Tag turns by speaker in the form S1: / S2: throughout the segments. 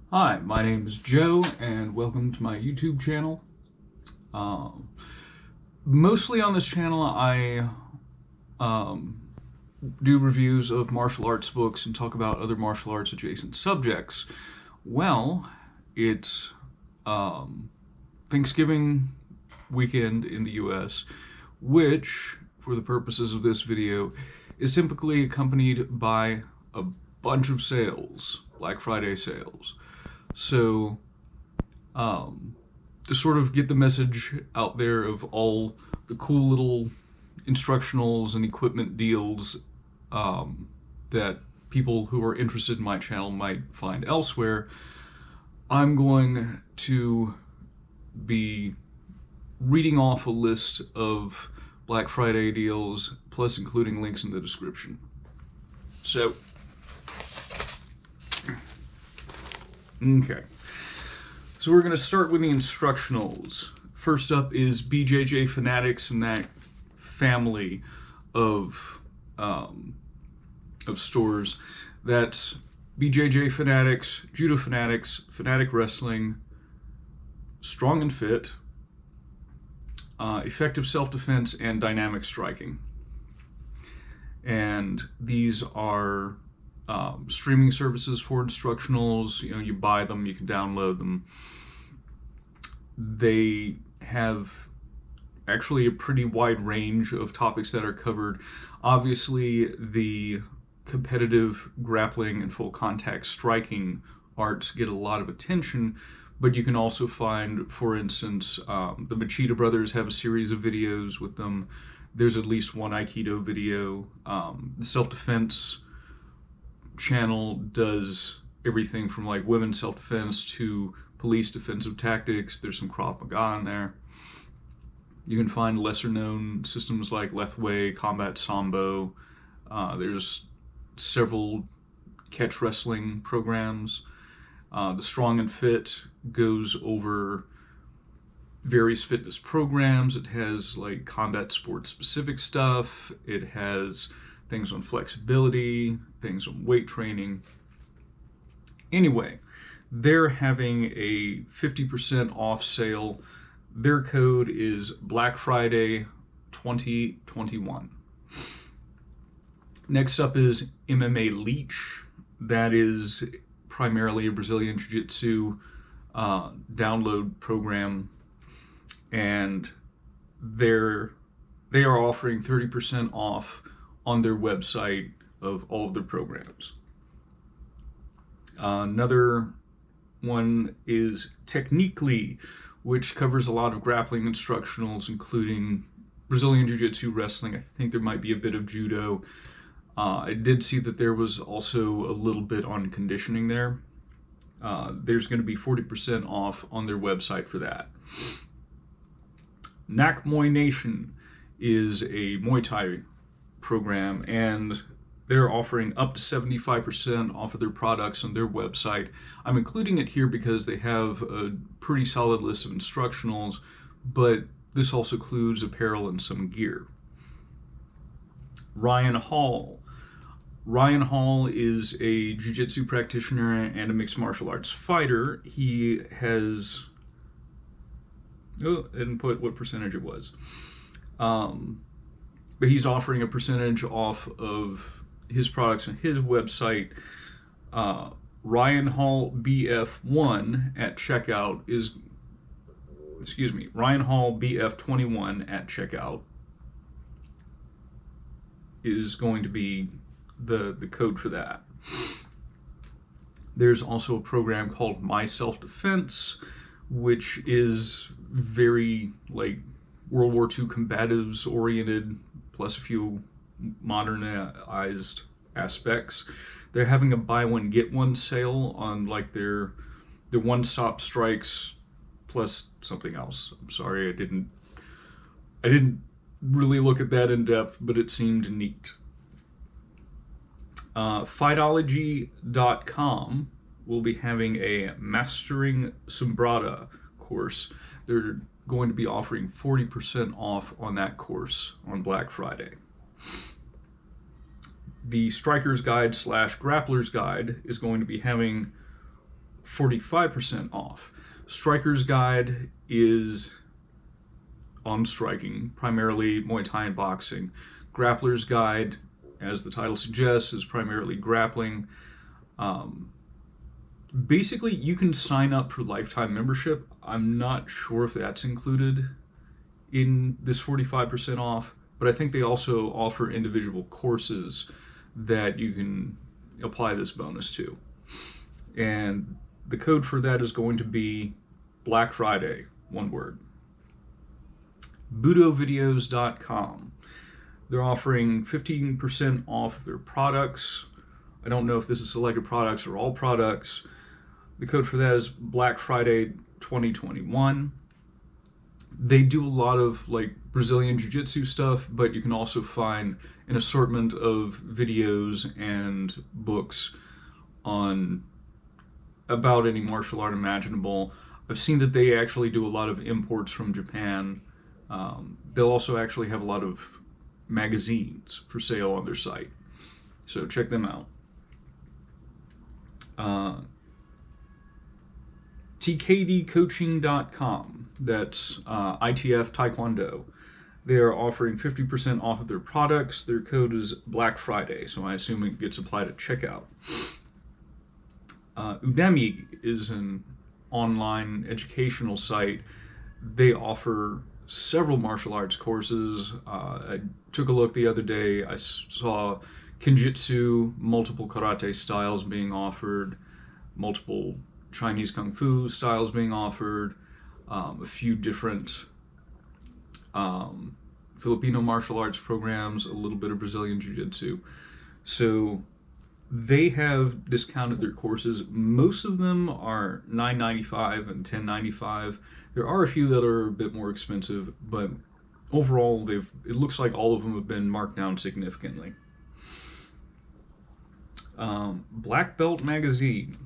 S1: Hi, my name is Joe, and welcome to my YouTube channel. Um, Mostly on this channel, I um, do reviews of martial arts books and talk about other martial arts adjacent subjects. Well, it's um, Thanksgiving weekend in the US, which, for the purposes of this video, is typically accompanied by a bunch of sales, Black Friday sales. So, um, to sort of get the message out there of all the cool little instructionals and equipment deals that people who are interested in my channel might find elsewhere, I'm going to be reading off a list of Black Friday deals, plus including links in the description. So, okay. So we're going to start with the instructionals. First up is BJJ Fanatics and that family of stores. That's BJJ Fanatics, Judo Fanatics, Fanatic Wrestling, Strong and Fit, Effective Self-Defense, and Dynamic Striking. And these are streaming services for instructionals. You know, you buy them, you can download them. They have actually a pretty wide range of topics that are covered. Obviously, the competitive grappling and full contact striking arts get a lot of attention, but you can also find, for instance, the Machida brothers have a series of videos with them. There's at least one Aikido video. The self-defense channel does everything from like women's self-defense to police defensive tactics. There's some Krav Maga in there. You can find lesser known systems like Lethwei, Combat Sambo. There's several catch wrestling programs. The Strong and Fit goes over various fitness programs. It has like combat sports specific stuff. It has things on flexibility, things on weight training. Anyway, they're having a 50% off sale. Their code is Black Friday 2021. Next up is MMA Leech. That is primarily a Brazilian Jiu-Jitsu download program, and they are offering 30% off on their website of all of their programs. Another one is Technically, which covers a lot of grappling instructionals, including Brazilian Jiu-Jitsu, wrestling. I think there might be a bit of judo. I did see that there was also a little bit on conditioning there. There's going to be 40% off on their website for that. Nak Muay Nation is a Muay Thai program, and they're offering up to 75% off of their products on their website. I'm including it here because they have a pretty solid list of instructionals, but this also includes apparel and some gear. Ryan Hall. Ryan Hall is a jiu-jitsu practitioner and a mixed martial arts fighter. He has... Oh, I didn't put what percentage it was. But he's offering a percentage off of his products on his website. Ryan Hall BF1 at checkout is... Excuse me, Ryan Hall BF21 at checkout is going to be the code for that. There's also a program called My Self-Defense, which is very like World War II combatives oriented, plus a few modernized aspects. They're having a buy one get one sale on like their one-stop strikes plus something else. I'm sorry, I didn't really look at that in depth, but it seemed neat. Fightology.com will be having a Mastering Sombrada course. They're going to be offering 40% off on that course on Black Friday. The Striker's Guide / Grappler's Guide is going to be having 45% off. Striker's Guide is on striking, primarily Muay Thai and boxing. Grappler's Guide, as the title suggests, is primarily grappling. Basically, you can sign up for lifetime membership. I'm not sure if that's included in this 45% off, but I think they also offer individual courses that you can apply this bonus to. And the code for that is going to be Black Friday, one word. BOGO They're offering 15% off their products. I don't know if this is selected products or all products. The code for that is Black Friday 2021. They do a lot of like Brazilian Jiu-Jitsu stuff, but you can also find an assortment of videos and books on about any martial art imaginable. I've seen that they actually do a lot of imports from Japan. They'll also actually have a lot of magazines for sale on their site, so check them out. TKDcoaching.com, that's ITF Taekwondo. They are offering 50% off of their products. Their code is Black Friday, so I assume it gets applied at checkout. Udemy is an online educational site. They offer several martial arts courses. I took a look the other day. I saw Kinjitsu, multiple karate styles being offered, multiple Chinese Kung Fu styles being offered, a few different Filipino martial arts programs, a little bit of Brazilian Jiu-Jitsu. So they have discounted their courses. Most of them are $9.95 and $10.95. There are a few that are a bit more expensive, but overall, it looks like all of them have been marked down significantly. Black Belt Magazine.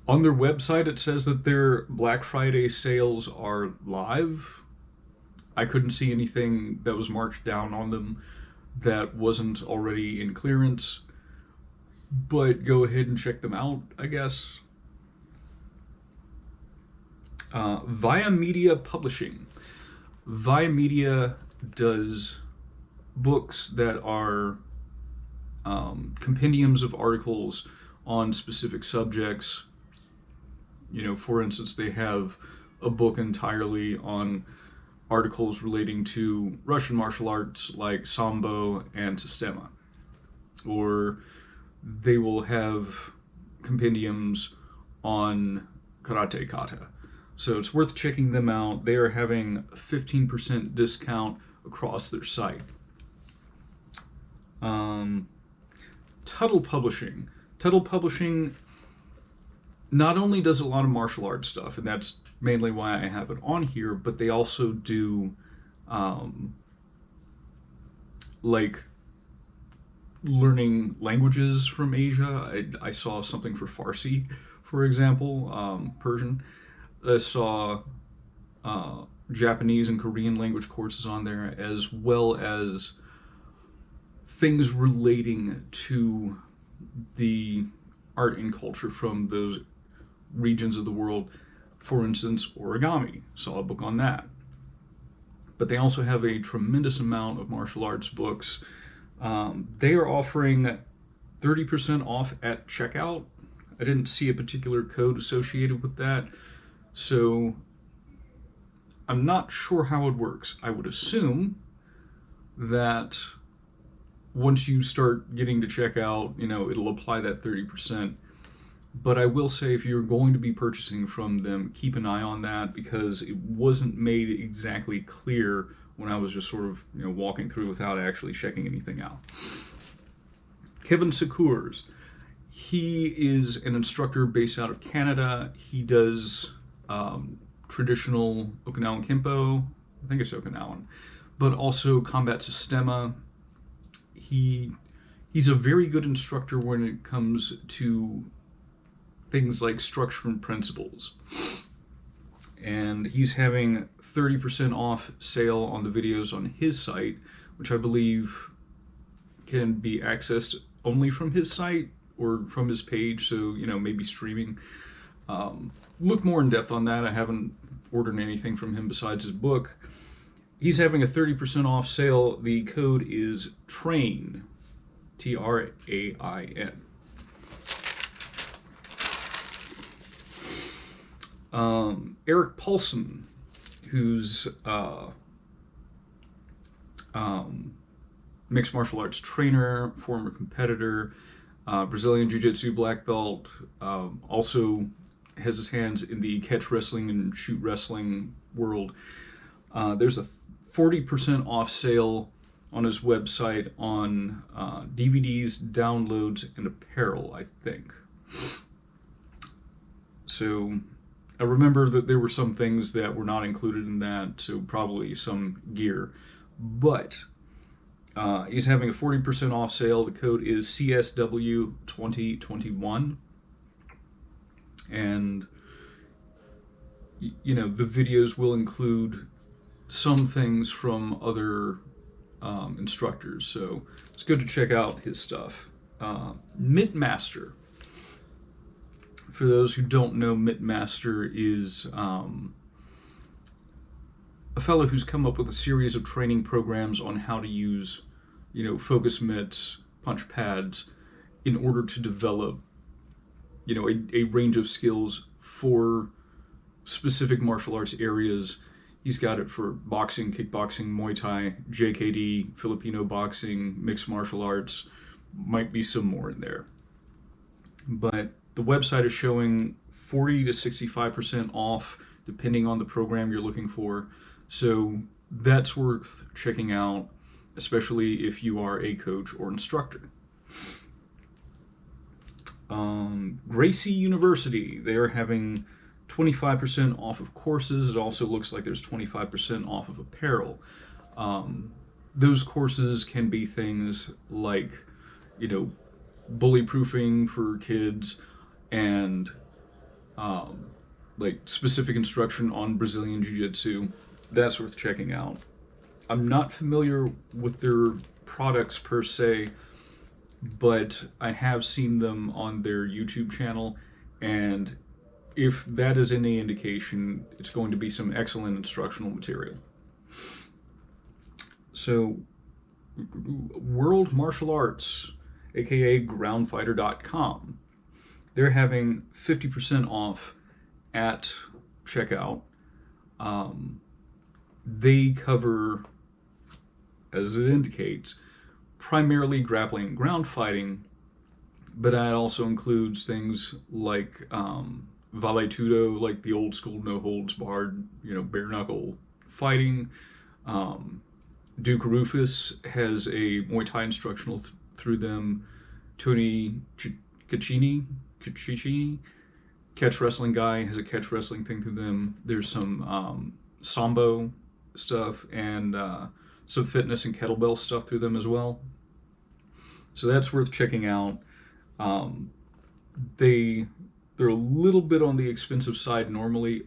S1: On their website, it says that their Black Friday sales are live. I couldn't see anything that was marked down on them that wasn't already in clearance, but go ahead and check them out, I guess. Via Media Publishing. Via Media does books that are compendiums of articles on specific subjects. You know, for instance, they have a book entirely on articles relating to Russian martial arts like Sambo and Sistema. Or they will have compendiums on Karate Kata. So it's worth checking them out. They are having a 15% discount across their site. Tuttle Publishing. Tuttle Publishing not only does a lot of martial arts stuff, and that's mainly why I have it on here, but they also do like learning languages from Asia. I saw something for Farsi, for example, Persian. I saw Japanese and Korean language courses on there, as well as things relating to the art and culture from those regions of the world. For instance, origami. Saw a book on that. But they also have a tremendous amount of martial arts books. They are offering 30% off at checkout. I didn't see a particular code associated with that, so I'm not sure how it works. I would assume that once you start getting to checkout, you know, it'll apply that 30%. But I will say, if you're going to be purchasing from them, keep an eye on that, because it wasn't made exactly clear when I was just sort of, you know, walking through without actually checking anything out. Kevin Secours. He is an instructor based out of Canada. He does traditional Okinawan Kempo, I think it's Okinawan, but also combat Sistema. He's a very good instructor when it comes to things like structure and principles. And he's having 30% off sale on the videos on his site, which I believe can be accessed only from his site. or from his page, so maybe streaming. Look more in depth on that. I haven't ordered anything from him besides his book. He's having a 30% off sale. The code is TRAIN, TRAIN. Eric Paulson, who's mixed martial arts trainer, former competitor, Brazilian Jiu-Jitsu black belt, also has his hands in the catch wrestling and shoot wrestling world. There's a 40% off sale on his website on DVDs, downloads, and apparel, I think. So I remember that there were some things that were not included in that, so probably some gear. But he's having a 40% off sale. The code is CSW2021. And, the videos will include some things from other instructors. So it's good to check out his stuff. Mitt Master. For those who don't know, Mitt Master is a fellow who's come up with a series of training programs on how to use, focus mitts, punch pads, in order to develop, a range of skills for specific martial arts areas. He's got it for boxing, kickboxing, Muay Thai, JKD, Filipino boxing, mixed martial arts. Might be some more in there. But the website is showing 40 to 65% off, depending on the program you're looking for. So that's worth checking out, especially if you are a coach or instructor. Gracie University, they are having 25% off of courses. It also looks like there's 25% off of apparel. Those courses can be things like, bully proofing for kids, and like specific instruction on Brazilian Jiu-Jitsu. That's worth checking out. I'm not familiar with their products per se, but I have seen them on their YouTube channel, and if that is any indication, it's going to be some excellent instructional material. So, World Martial Arts, aka groundfighter.com. They're having 50% off at checkout. They cover, as it indicates, primarily grappling and ground fighting, but that also includes things like Vale Tudo, like the old school no holds barred, bare knuckle fighting. Duke Rufus has a Muay Thai instructional through them. Tony Cacchini, catch wrestling guy, has a catch wrestling thing through them. There's some sambo stuff and some fitness and kettlebell stuff through them as well. So that's worth checking out. They're a little bit on the expensive side normally,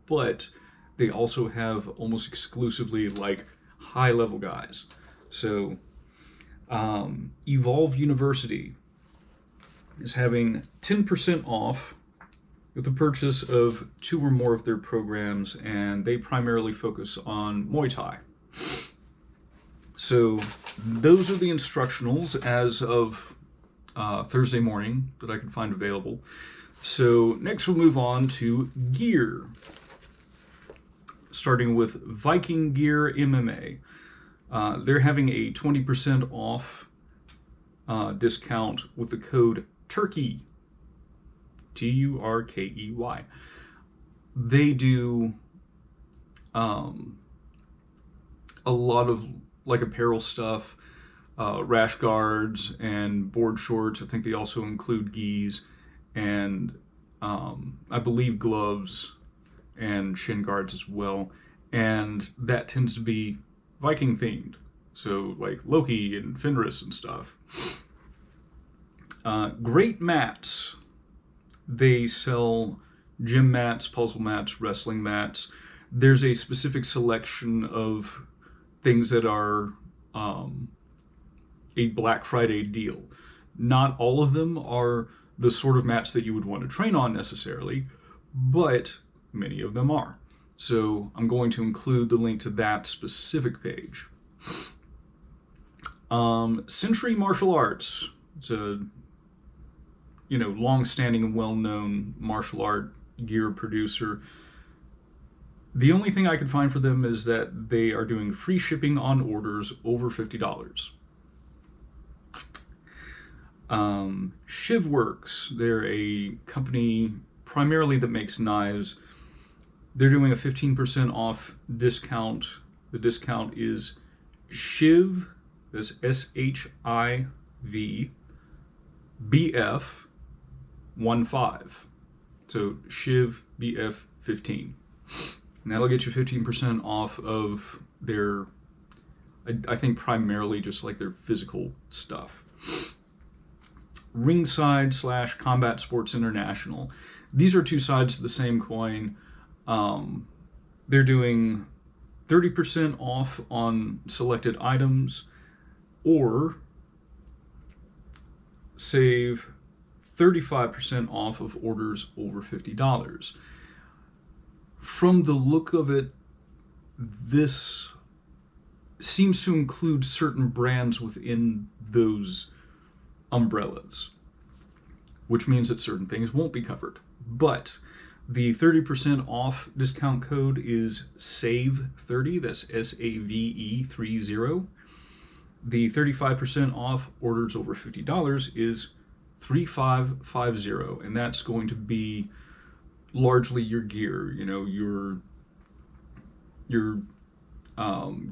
S1: but they also have almost exclusively like high level guys. So Evolve University is having 10% off with the purchase of 2 or more of their programs, and they primarily focus on Muay Thai. So those are the instructionals as of Thursday morning that I could find available. So next we'll move on to gear, starting with Viking Gear MMA. They're having a 20% off discount with the code TURKEY, TURKEY. They do a lot of like apparel stuff, rash guards and board shorts. I think they also include gis and I believe gloves and shin guards as well. And that tends to be Viking themed. So like Loki and Fenris and stuff. Great Mats. They sell gym mats, puzzle mats, wrestling mats. There's a specific selection of things that are a Black Friday deal. Not all of them are the sort of mats that you would want to train on necessarily, but many of them are. So I'm going to include the link to that specific page. Century Martial Arts. It's a long-standing and well-known martial art gear producer. The only thing I could find for them is that they are doing free shipping on orders over $50. Shivworks, they're a company primarily that makes knives. They're doing a 15% off discount. The discount is Shiv, that's SHIV, BF15. So Shiv BF15. And that'll get you 15% off of their, I think primarily just like their physical stuff. Ringside / Combat Sports International. These are two sides of the same coin. They're doing 30% off on selected items, or save 35% off of orders over $50. From the look of it, this seems to include certain brands within those umbrellas, which means that certain things won't be covered. But the 30% off discount code is SAVE30, that's SAVE30. The 35% off orders over $50 is 3550, and that's going to be largely your gear, your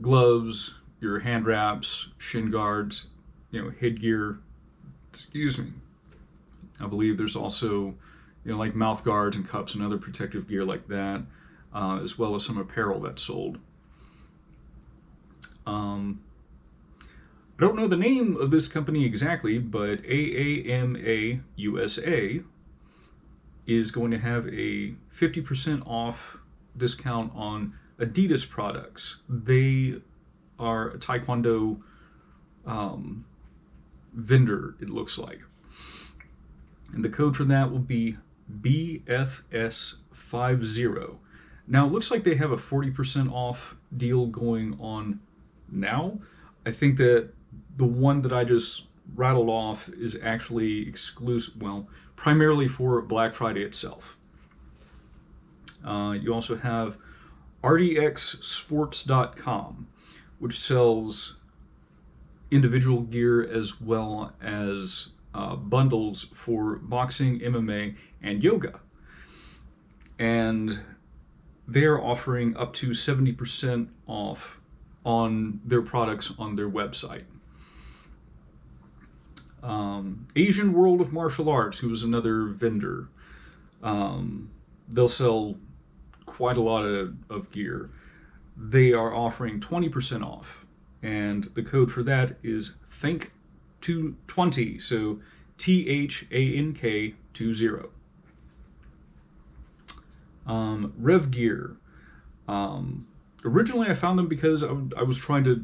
S1: gloves, your hand wraps, shin guards, headgear. Excuse me. I believe there's also, like mouth guards and cups and other protective gear like that, as well as some apparel that's sold. I don't know the name of this company exactly, but AAMA USA is going to have a 50% off discount on Adidas products. They are a Taekwondo vendor, it looks like. And the code for that will be BFS50. Now, it looks like they have a 40% off deal going on now. I think that the one that I just rattled off is actually exclusive, primarily for Black Friday itself. You also have RDXSports.com, which sells individual gear as well as bundles for boxing, MMA, and yoga. And they're offering up to 70% off on their products on their website. Asian World of Martial Arts, who is another vendor, they'll sell quite a lot of gear. They are offering 20% off, and the code for that is THANK20, so THANK20. Rev Gear. Originally I found them because I was trying to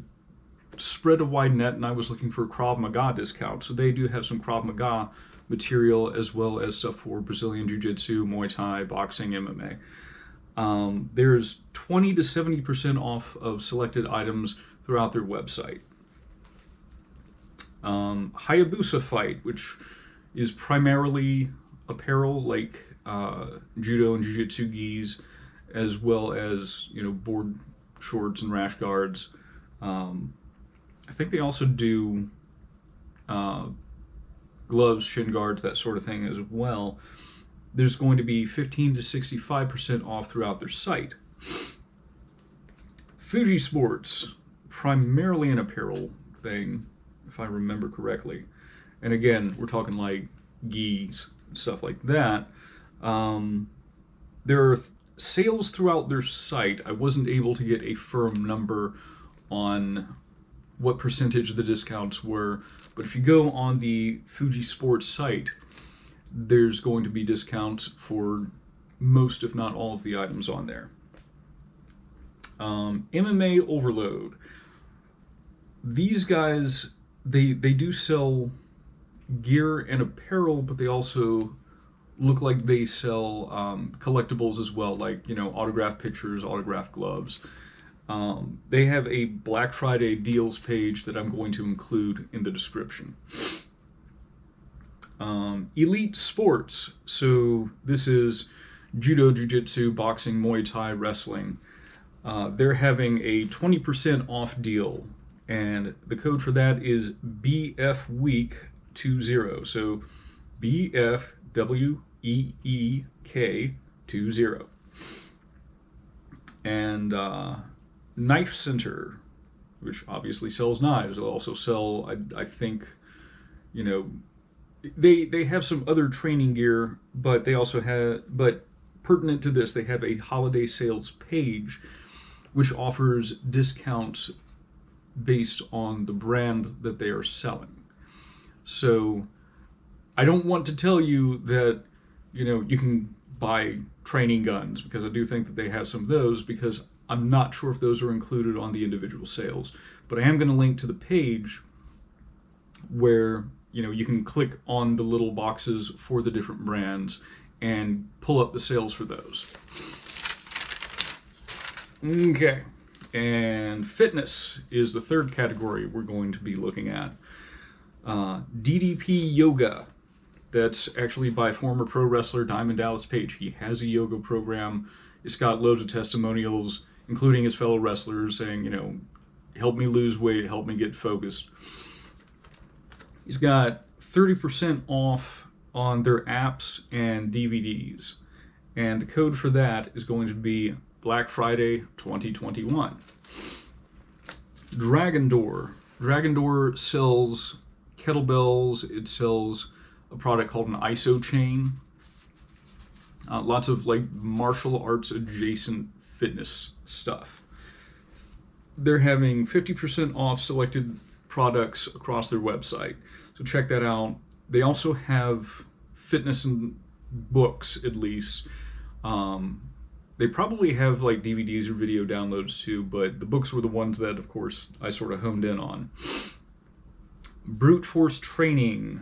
S1: spread a wide net and I was looking for a Krav Maga discount. So they do have some Krav Maga material as well as stuff for Brazilian Jiu-Jitsu, Muay Thai, boxing, MMA. There's 20 to 70% off of selected items throughout their website. Hayabusa Fight, which is primarily apparel like judo and jiu-jitsu gis, as well as board shorts and rash guards. I think they also do gloves, shin guards, that sort of thing as well. There's going to be 15 to 65% off throughout their site. Fuji Sports, primarily an apparel thing, if I remember correctly. And again, we're talking like gis and stuff like that. There are sales throughout their site. I wasn't able to get a firm number on what percentage of the discounts were, but if you go on the Fuji Sports site, there's going to be discounts for most, if not all, of the items on there. MMA Overload. These guys, they do sell gear and apparel, but they also look like they sell collectibles as well, like, autographed pictures, autographed gloves. They have a Black Friday deals page that I'm going to include in the description. Elite Sports. So this is judo, jiu-jitsu, boxing, Muay Thai, wrestling. They're having a 20% off deal, and the code for that is BFWeek20. So BFWEEK20. And Knife Center, which obviously sells knives. They'll also sell, I think, they have some other training gear, but they also but pertinent to this, they have a holiday sales page which offers discounts based on the brand that they are selling. So I don't want to tell you that, you can buy training guns, because I do think that they have some of those, because I'm not sure if those are included on the individual sales. But I am going to link to the page where, you can click on the little boxes for the different brands and pull up the sales for those. Okay, and fitness is the third category we're going to be looking at. DDP Yoga. That's actually by former pro wrestler Diamond Dallas Page. He has a yoga program. It's got loads of testimonials, including his fellow wrestlers saying, help me lose weight, help me get focused. He's got 30% off on their apps and DVDs. And the code for that is going to be Black Friday 2021. Dragon Door. Dragon Door sells kettlebells. It sells a product called an ISO chain. Lots of martial arts adjacent fitness stuff. They're having 50% off selected products across their website, so check that out. They also have fitness and books, at least. They probably have DVDs or video downloads too, but the books were the ones that, of course, I sort of honed in on. Brute Force Training.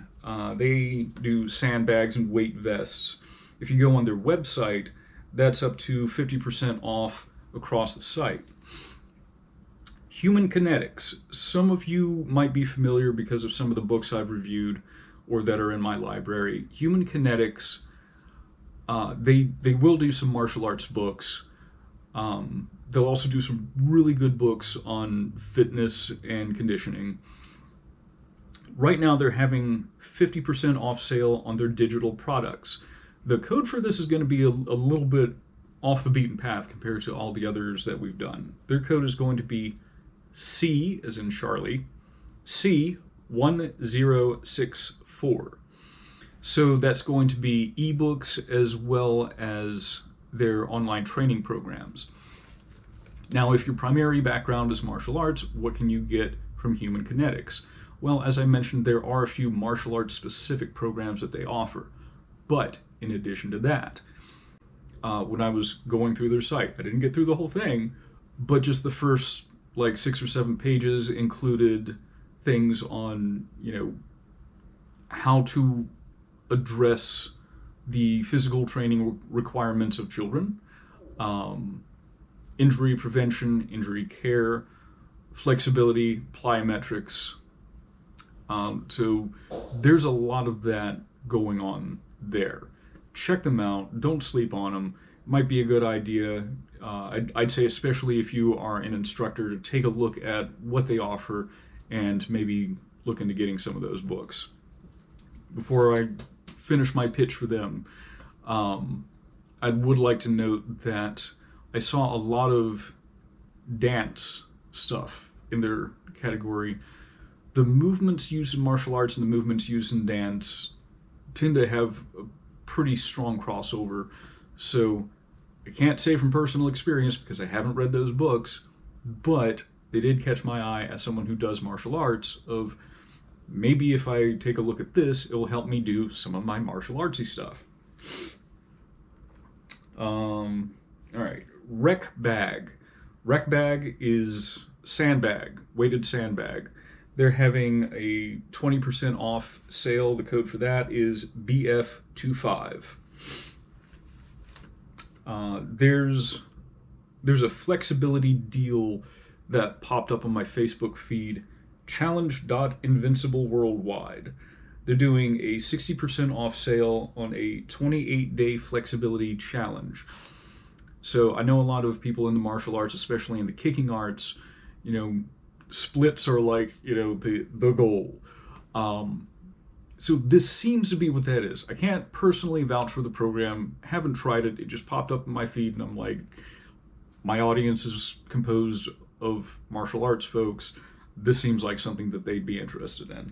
S1: They do sandbags and weight vests. If you go on their website, that's up to 50% off across the site. Human Kinetics. Some of you might be familiar because of some of the books I've reviewed or that are in my library. Human Kinetics, they will do some martial arts books. They'll also do some really good books on fitness and conditioning. Right now they're having 50% off sale on their digital products. The code for this is going to be a little bit off the beaten path compared to all the others that we've done. Their code is going to be C, as in Charlie, C1064. So that's going to be ebooks as well as their online training programs. Now, if your primary background is martial arts, what can you get from Human Kinetics? Well, as I mentioned, there are a few martial arts specific programs that they offer. But in addition to that, when I was going through their site, I didn't get through the whole thing, but just the first 6 or 7 pages included things on, how to address the physical training requirements of children, injury prevention, injury care, flexibility, plyometrics. So there's a lot of that going on there. Check them out. Don't sleep on them. Might be a good idea. I'd say especially if you are an instructor, to take a look at what they offer and maybe look into getting some of those books. Before I finish my pitch for them, I would like to note that I saw a lot of dance stuff in their category. The movements used in martial arts and the movements used in dance tend to have a pretty strong crossover. So I can't say from personal experience because I haven't read those books, but they did catch my eye as someone who does martial arts of maybe if I take a look at this, it will help me do some of my martial artsy stuff. All right, Rec Bag. Rec Bag is sandbag, weighted sandbag. They're having a 20% off sale. The code for that is BF25. There's a flexibility deal that popped up on my Facebook feed, challenge.invincible worldwide. They're doing a 60% off sale on a 28-day flexibility challenge. So I know a lot of people in the martial arts, especially in the kicking arts, splits are like, the goal. So this seems to be what that is. I can't personally vouch for the program, haven't tried it, it just popped up in my feed and I'm like, my audience is composed of martial arts folks. This seems like something that they'd be interested in.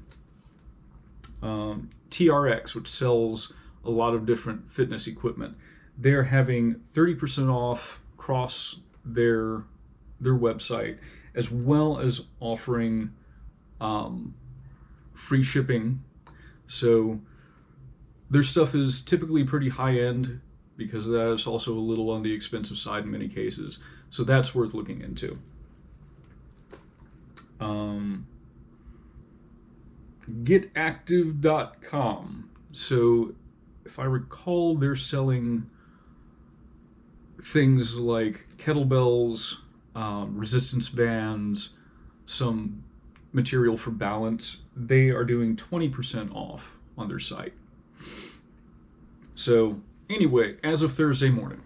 S1: TRX, which sells a lot of different fitness equipment, they're having 30% off across their website, as well as offering free shipping. So their stuff is typically pretty high end. Because of that, it's also a little on the expensive side in many cases. So that's worth looking into. Getactive.com. So if I recall, they're selling things like kettlebells, resistance bands, some material for balance. They are doing 20% off on their site. So anyway, as of Thursday morning,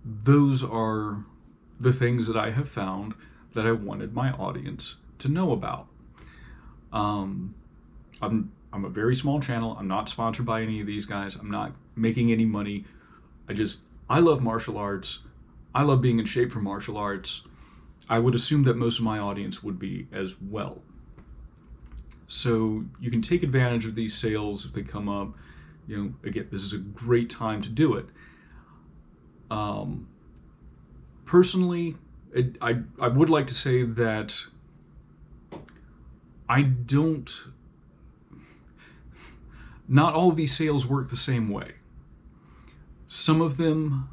S1: those are the things that I have found that I wanted my audience to know about. I'm a very small channel. I'm not sponsored by any of these guys. I'm not making any money. I love martial arts. I love being in shape for martial arts. I would assume that most of my audience would be as well. So you can take advantage of these sales if they come up. Again, this is a great time to do it. Personally, I would like to say that not all of these sales work the same way. Some of them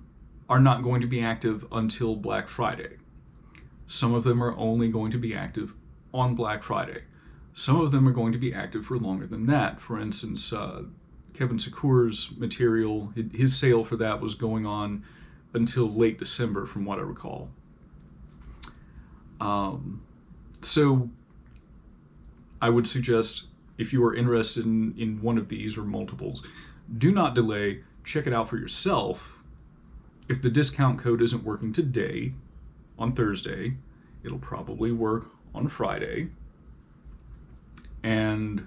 S1: are not going to be active until Black Friday. Some of them are only going to be active on Black Friday. Some of them are going to be active for longer than that. For instance, Kevin Sakur's material, his sale for that was going on until late December, from what I recall. So I would suggest, if you are interested in one of these or multiples, do not delay. Check it out for yourself. If the discount code isn't working today, on Thursday, it'll probably work on Friday. And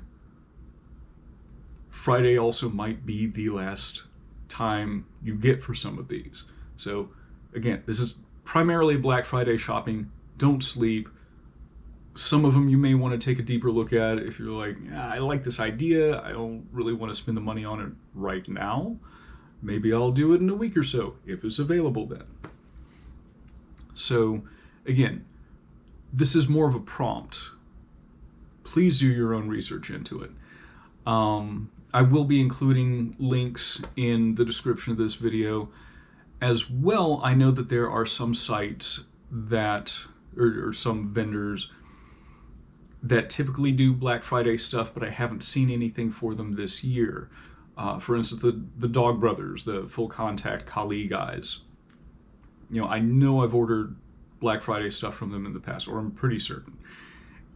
S1: Friday also might be the last time you get for some of these. So again, this is primarily Black Friday shopping. Don't sleep. Some of them you may want to take a deeper look at if you're like, I like this idea. I don't really want to spend the money on it right now. Maybe I'll do it in a week or so, if it's available then. So again, this is more of a prompt. Please do your own research into it. I will be including links in the description of this video. As well, I know that there are some sites that, or some vendors that typically do Black Friday stuff, but I haven't seen anything for them this year. For instance, the Dog Brothers, the Full Contact Kali guys. I know I've ordered Black Friday stuff from them in the past, or I'm pretty certain.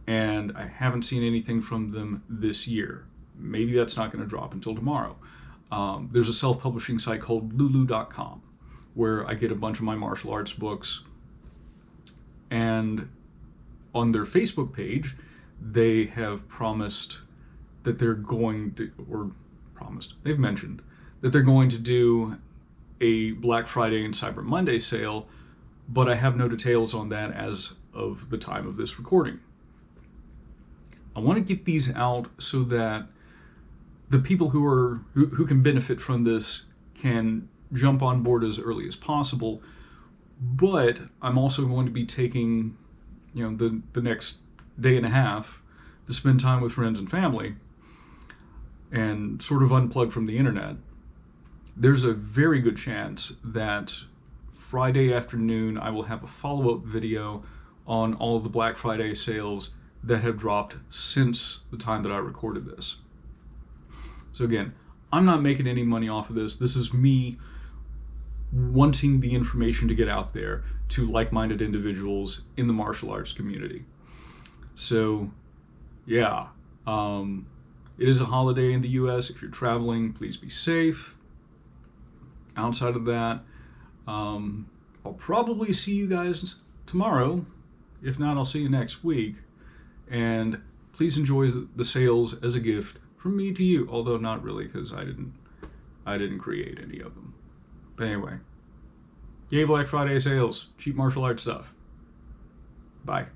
S1: And I haven't seen anything from them this year. Maybe that's not going to drop until tomorrow. There's a self-publishing site called lulu.com where I get a bunch of my martial arts books. And on their Facebook page, they have promised that they're going to, they've mentioned that they're going to do a Black Friday and Cyber Monday sale, but I have no details on that as of the time of this recording. I want to get these out so that the people who can benefit from this can jump on board as early as possible. But I'm also going to be taking, the next day and a half to spend time with friends and family and sort of unplug from the internet. There's a very good chance that Friday afternoon I will have a follow-up video on all of the Black Friday sales that have dropped since the time that I recorded this. So again, I'm not making any money off of this. This is me wanting the information to get out there to like-minded individuals in the martial arts community. So yeah, it is a holiday in the US. If you're traveling, please be safe. Outside of that, I'll probably see you guys tomorrow. If not, I'll see you next week. And please enjoy the sales as a gift from me to you, although not really, because I didn't create any of them. But anyway, yay Black Friday sales, cheap martial arts stuff. Bye.